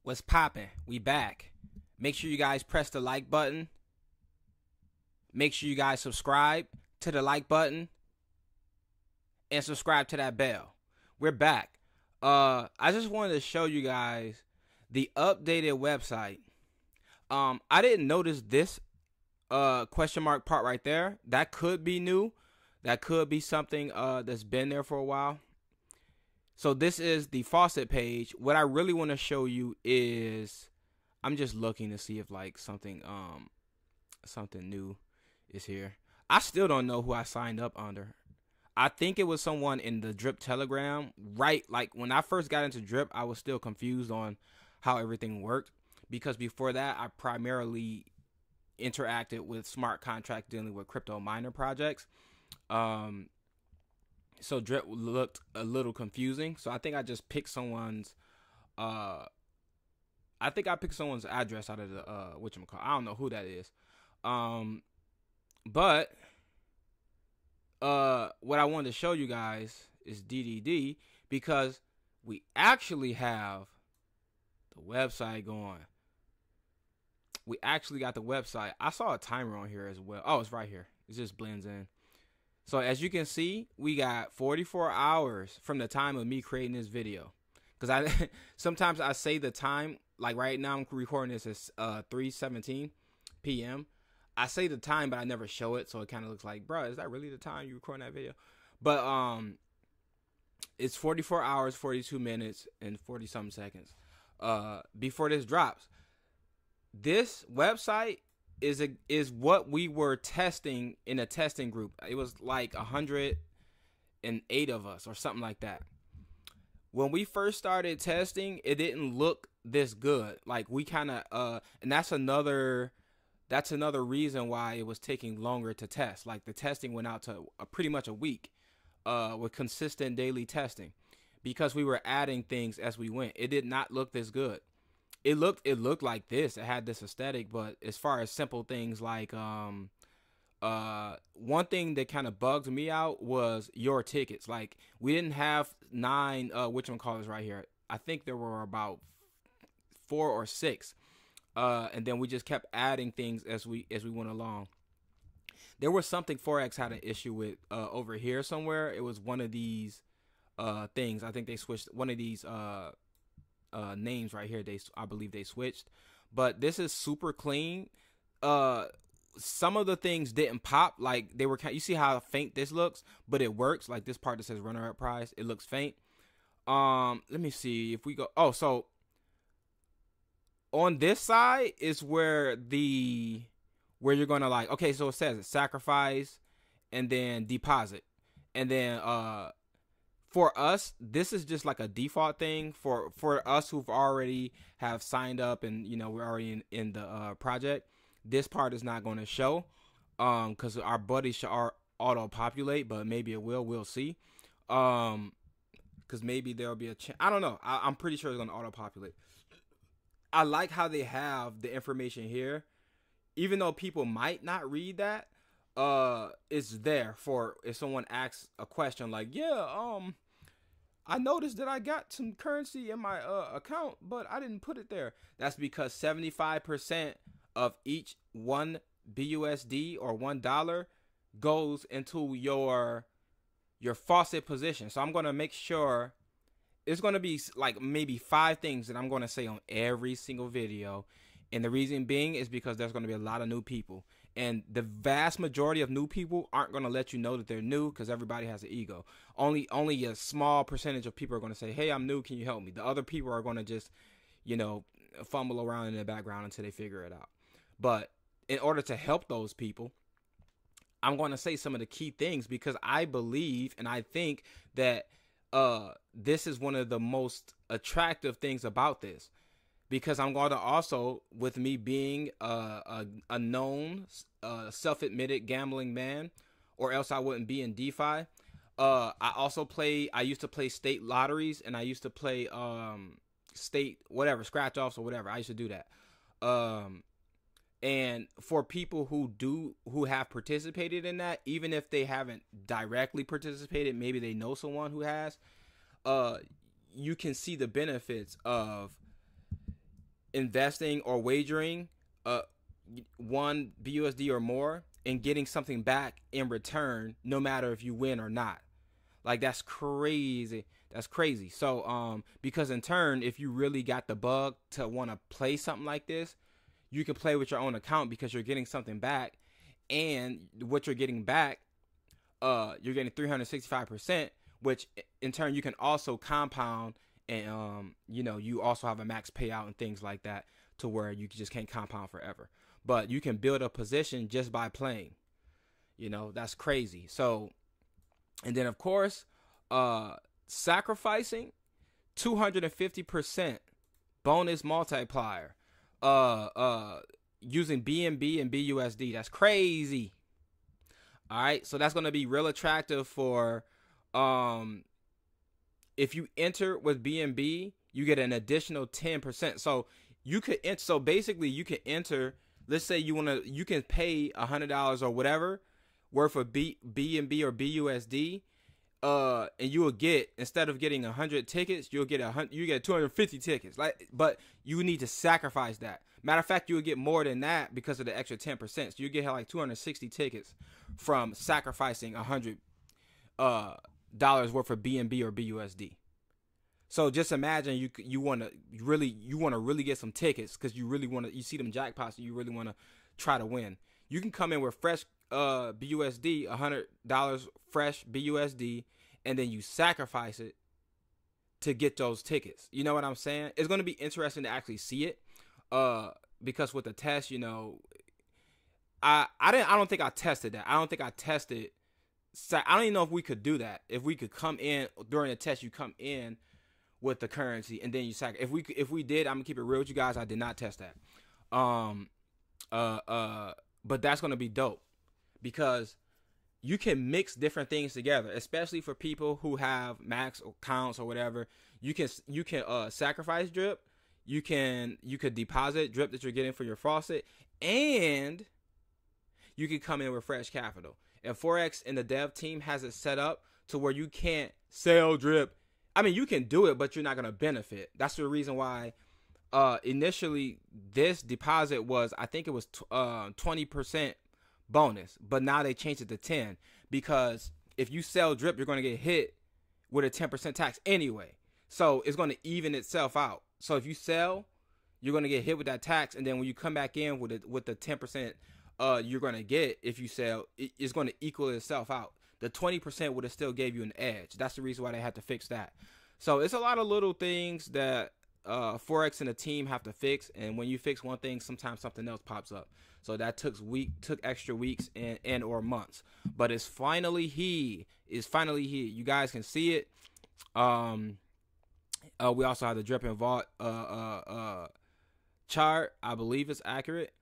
What's poppin'? We back. Make sure you guys press the like button. Make sure you guys subscribe to the like button and subscribe to that bell. We're back. I just wanted to show you guys the updated website. I didn't notice this question mark part right there. That could be new. That could be something that's been there for a while. So this is the Faucet page. What I really want to show you is, I'm just looking to see if like something new is here. I still don't know who I signed up under. I think it was someone in the Drip Telegram. Right, like when I first got into Drip, I was still confused on how everything worked, because before that I primarily interacted with smart contracts dealing with crypto miner projects. So Drip looked a little confusing. So I think I just picked someone's I picked someone's address out of the whatchamacallit. I don't know who that is. But what I wanted to show you guys is DDD, because we actually have the website going. We actually got the website. I saw a timer on here as well. Oh, it's right here. It just blends in. So as you can see, we got 44 hours from the time of me creating this video. Because I sometimes I say the time, like right now I'm recording this at 3:17 p.m. I say the time, but I never show it, so it kind of looks like, bro, is that really the time you recording that video? But it's 44 hours, 42 minutes, and 40-something seconds before this drops. This website is what we were testing in a testing group. It was like 108 of us or something like that. When we first started testing, it didn't look this good. Like we kind of and that's another reason why it was taking longer to test. Like the testing went out to pretty much a week with consistent daily testing, because we were adding things as we went. It did not look this good. It looked like this. It had this aesthetic, but as far as simple things like one thing that kind of bugged me out was your tickets. Like we didn't have 9 whatchamacallits right here. I think there were about 4 or 6. And then we just kept adding things as we went along. There was something Forex had an issue with over here somewhere. It was one of these things. I think they switched one of these names right here. I believe they switched, but this is super clean. Some of the things didn't pop, like they were. You see how faint this looks, but it works. Like this part that says runner-up price, it looks faint. Let me see if we go. Oh, so on this side is where you're gonna like. Okay, so it says sacrifice and then deposit, and then for us, this is just like a default thing for us who've already have signed up and we're already in the project. This part is not going to show because our buddies should auto populate, but maybe it will. We'll see. Because maybe there'll be a chance. I don't know. I'm pretty sure it's going to auto populate. I like how they have the information here, even though people might not read that. It's there for if someone asks a question like, I noticed that I got some currency in my account, but I didn't put it there. That's because 75% of each one BUSD or $1 goes into your faucet position. So I'm going to make sure it's going to be like maybe 5 things that I'm going to say on every single video. And the reason being is because there's going to be a lot of new people. And the vast majority of new people aren't going to let you know that they're new, because everybody has an ego. Only a small percentage of people are going to say, hey, I'm new, can you help me? The other people are going to just, fumble around in the background until they figure it out. But in order to help those people, I'm going to say some of the key things, because I believe and I think that this is one of the most attractive things about this. Because I'm going to also, with me being a known, self-admitted gambling man, or else I wouldn't be in DeFi. I used to play state lotteries, and I used to play state, scratch offs or whatever. I used to do that. And for people who have participated in that, even if they haven't directly participated, maybe they know someone who has, you can see the benefits of investing or wagering 1 BUSD or more and getting something back in return, no matter if you win or not. Like, that's crazy. That's crazy. So because in turn, if you really got the bug to want to play something like this, you can play with your own account because you're getting something back, and what you're getting back, you're getting 365%, which in turn you can also compound, and you also have a max payout and things like that, to where you just can't compound forever. But you can build a position just by playing. That's crazy. So, and then of course, sacrificing 250% bonus multiplier. Using BNB and BUSD. That's crazy. All right, so that's going to be real attractive for if you enter with BNB, you get an additional 10%. So you could enter, so basically you can enter, let's say you can pay $100 or whatever worth of BNB or BUSD, and you will get, instead of getting 100 tickets, you get 250 tickets. But you need to sacrifice that. Matter of fact, you will get more than that because of the extra 10%. So you get like 260 tickets from sacrificing $100 worth of BNB or BUSD. So just imagine you want to really get some tickets because you see them jackpots and you really want to try to win. You can come in with fresh BUSD, $100 fresh BUSD, and then you sacrifice it to get those tickets. You know what I'm saying? It's going to be interesting to actually see it, because with the test, I don't think I tested that. I don't even know if we could do that. If we could come in during the test, you come in with the currency and then you sacrifice. If we did, I'm gonna keep it real with you guys. I did not test that. But that's gonna be dope because you can mix different things together, especially for people who have max accounts or whatever. You can sacrifice drip. You could deposit drip that you're getting for your faucet, and you can come in with fresh capital. And Forex and the dev team has it set up to where you can't sell drip. I mean, you can do it, but you're not going to benefit. That's the reason why initially this deposit was, I think it was 20% bonus, but now they changed it to 10, because if you sell drip, you're going to get hit with a 10% tax anyway. So it's going to even itself out. So if you sell, you're going to get hit with that tax, and then when you come back in with the 10% you're going to get, if you sell, it's going to equal itself out. The 20% would have still gave you an edge. That's the reason why they had to fix that. So it's a lot of little things that Forex and the team have to fix, and when you fix one thing, sometimes something else pops up. So that took extra weeks and or months, but it's finally here. You guys can see it. We also have the drip and vault chart. I believe it's accurate.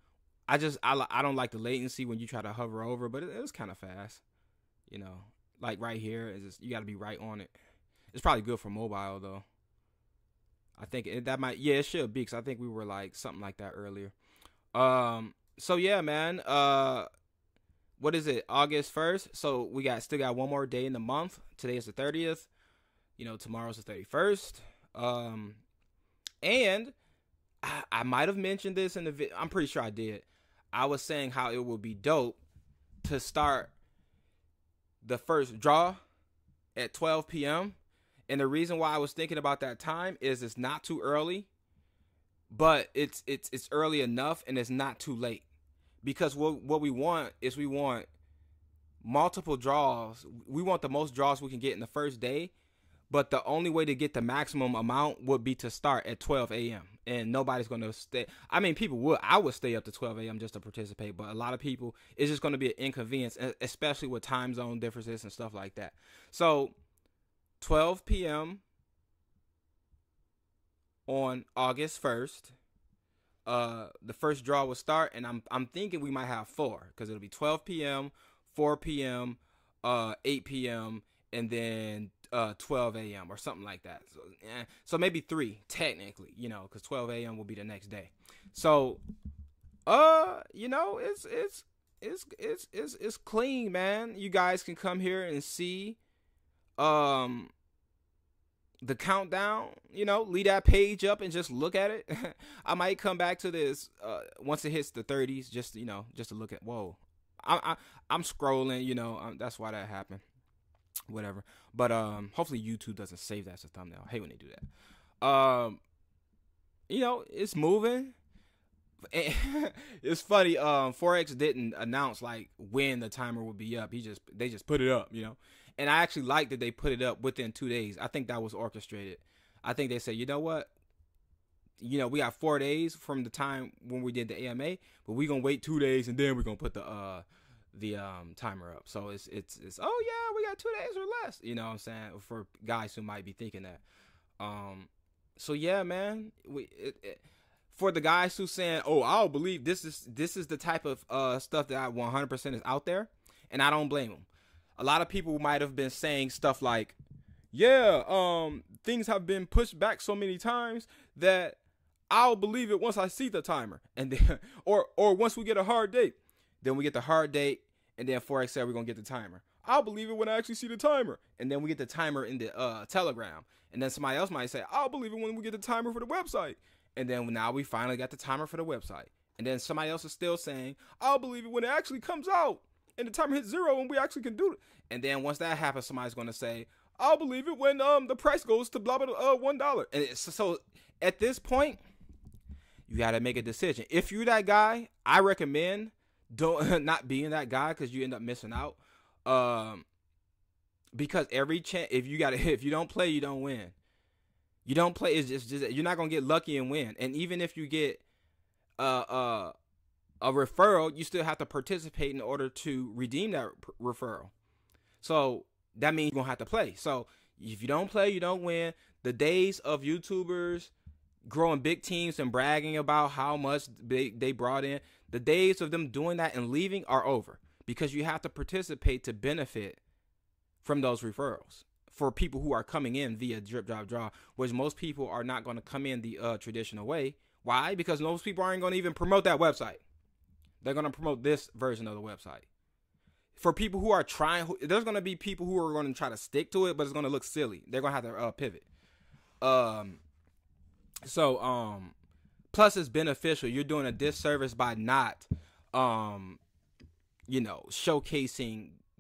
I don't like the latency when you try to hover over, but it was kind of fast. Like right here, you got to be right on it. It's probably good for mobile though. I think it should be, because I think we were like something like that earlier. So yeah, man. What is it? August 1st. So we still got one more day in the month. Today is the 30th. Tomorrow's the 31st. And I might have mentioned this in the video. I'm pretty sure I did. I was saying how it would be dope to start the first draw at 12 p.m. And the reason why I was thinking about that time is it's not too early, but it's early enough and it's not too late. Because what we want is we want multiple draws. We want the most draws we can get in the first day. But the only way to get the maximum amount would be to start at 12 a.m. And nobody's going to stay. I mean, people would. I would stay up to 12 a.m. just to participate. But a lot of people, it's just going to be an inconvenience, especially with time zone differences and stuff like that. So 12 p.m. on August 1st, the first draw will start. And I'm thinking we might have 4, because it'll be 12 p.m., 4 p.m., 8 p.m., and then 12 a.m. or something like that. So maybe 3 technically, because 12 a.m. will be the next day. So, it's clean, man. You guys can come here and see the the countdown, leave that page up and just look at it. I might come back to this once it hits the 30s, just to look at. Whoa, I'm scrolling. That's why that happened. Whatever. But hopefully YouTube doesn't save that as a thumbnail. I hate when they do that. It's moving. It's funny. Forex didn't announce like when the timer would be up. They just put it up. And I actually like that they put it up within 2 days. I think that was orchestrated. I think they said, you know what? We got 4 days from the time when we did the AMA, but we're gonna wait 2 days and then we're gonna put the timer up. So it's oh yeah, we got 2 days or less. You know what I'm saying? For guys who might be thinking that. So yeah, man. For the guys who saying, oh, I'll believe this is the type of stuff that I 100% is out there, and I don't blame them. A lot of people might have been saying stuff like, yeah, things have been pushed back so many times that I'll believe it once I see the timer, and then, or once we get a hard date. Then we get the hard date, and then Forex said we're gonna get the timer. I'll believe it when I actually see the timer, and then we get the timer in the Telegram, and then somebody else might say, I'll believe it when we get the timer for the website. And then now we finally got the timer for the website. And then somebody else is still saying, I'll believe it when it actually comes out and the timer hits 0 and we actually can do it. And then once that happens, somebody's going to say, I'll believe it when the price goes to blah, blah, blah, $1. And so at this point, you got to make a decision. If you're that guy, I recommend not being that guy because you end up missing out. Because every chance, if you don't play, you don't win. You don't play, it's just you're not gonna get lucky and win. And even if you get a referral, you still have to participate in order to redeem that referral. So that means you're gonna have to play. So if you don't play, you don't win. The days of YouTubers growing big teams and bragging about how much they brought in, the days of them doing that and leaving are over, because you have to participate to benefit from those referrals. For people who are coming in via drip, drop, draw, which most people are not going to come in the traditional way. Why? Because most people aren't going to even promote that website. They're going to promote this version of the website. For people who are trying, there's going to be people who are going to try to stick to it, but it's going to look silly. They're going to have to pivot. Plus it's beneficial. You're doing a disservice by not, showcasing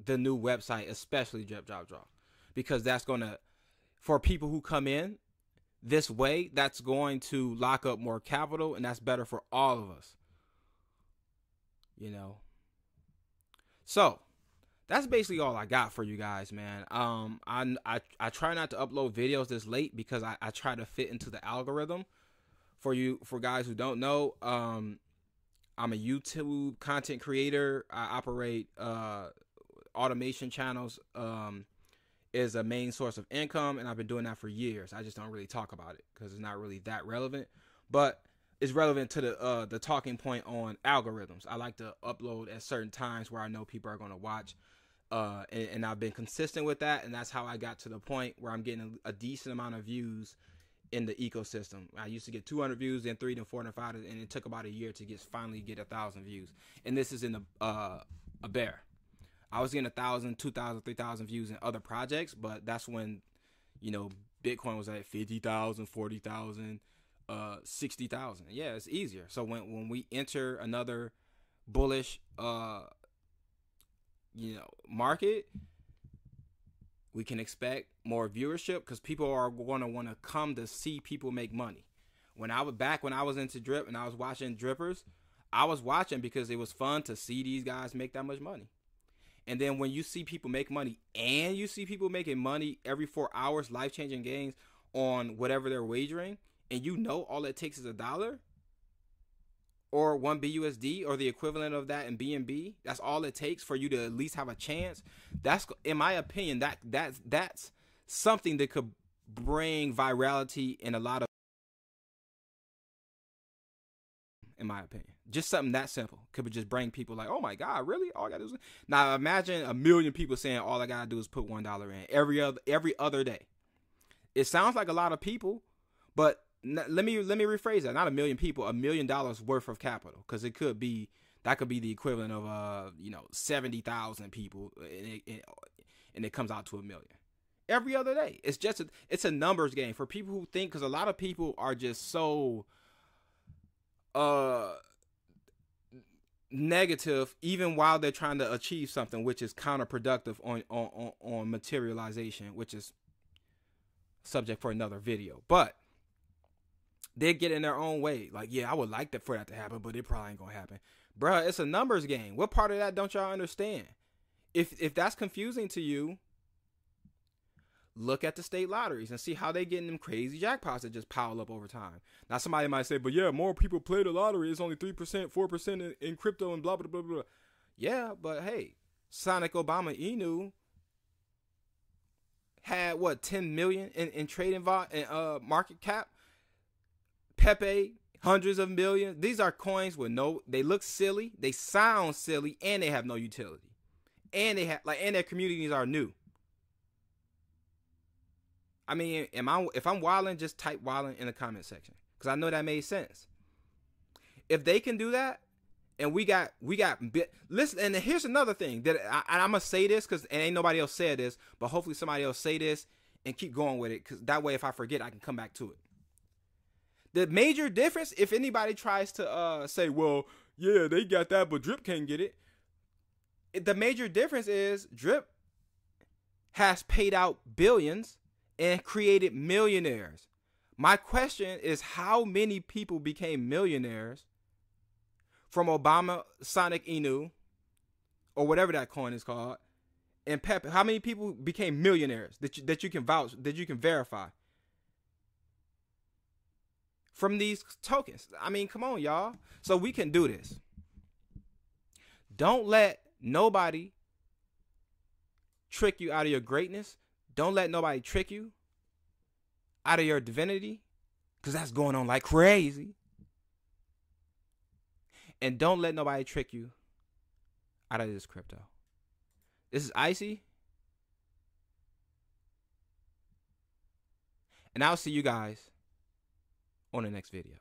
the new website, especially drip, drop, draw. Because that's going to, for people who come in this way, that's going to lock up more capital, and that's better for all of us. So that's basically all I got for you guys, man. I try not to upload videos this late because I try to fit into the algorithm. For guys who don't know, I'm a YouTube content creator. I operate automation channels. Is a main source of income, and I've been doing that for years. I just don't really talk about it because it's not really that relevant, but it's relevant to the talking point on algorithms. I like to upload at certain times where I know people are going to watch, and I've been consistent with that, and that's how I got to the point where I'm getting a decent amount of views in the ecosystem. I used to get 200 views, then 300, then 400, 500, and it took about a year to finally get 1,000 views. And this is in a bear. I was getting 1,000, 2,000, 3,000 views in other projects, but that's when, Bitcoin was at 50,000, 40,000, 60,000. Yeah, it's easier. So when we enter another bullish, market, we can expect more viewership because people are going to want to come to see people make money. When I was into drip and I was watching drippers, I was watching because it was fun to see these guys make that much money. And then when you see people make money and you see people making money every 4 hours, life-changing gains on whatever they're wagering, and all it takes is $1 or 1 BUSD or the equivalent of that in BNB, that's all it takes for you to at least have a chance. That's, in my opinion, that's something that could bring virality in a lot of, in my opinion. Just something that simple could just bring people like, oh my God, really? All I gotta do is... Now imagine 1 million people saying all I gotta do is put $1 in every other day. It sounds like a lot of people, but let me rephrase that. Not 1 million people, $1 million worth of capital, because that could be the equivalent of 70,000 people, and it comes out to 1 million. every other day. It's just it's a numbers game for people who think, because a lot of people are just so negative even while they're trying to achieve something, which is counterproductive on materialization, which is subject for another video. But they get in their own way. Like, yeah, I would like that for that to happen, but it probably ain't gonna happen. Bruh, it's a numbers game. What part of that don't y'all understand? If that's confusing to you, look at the state lotteries and see how they getting them crazy jackpots that just pile up over time. Now, somebody might say, but yeah, more people play the lottery. It's only 3%, 4% in crypto and blah, blah, blah, blah. Yeah, but hey, Sonic Obama Inu had, what, 10 million in trading market cap? Pepe, hundreds of millions. These are coins with they look silly, they sound silly, and they have no utility. And they have, and their communities are new. I mean, if I'm wilding, just type wilding in the comment section, because I know that made sense. If they can do that, and we got listen, and here's another thing that I'm gonna say this, because ain't nobody else said this, but hopefully somebody else say this and keep going with it, because that way if I forget, I can come back to it. The major difference, if anybody tries to say, well, yeah, they got that, but Drip can't get it. The major difference is Drip has paid out billions and created millionaires. My question is, how many people became millionaires from Obama, Sonic Inu, or whatever that coin is called, and Pepe? How many people became millionaires that you can vouch, that you can verify from these tokens? I mean, come on, y'all. So we can do this. Don't let nobody trick you out of your greatness. Don't let nobody trick you out of your divinity, because that's going on like crazy. And don't let nobody trick you out of this crypto. This is Icy, and I'll see you guys on the next video.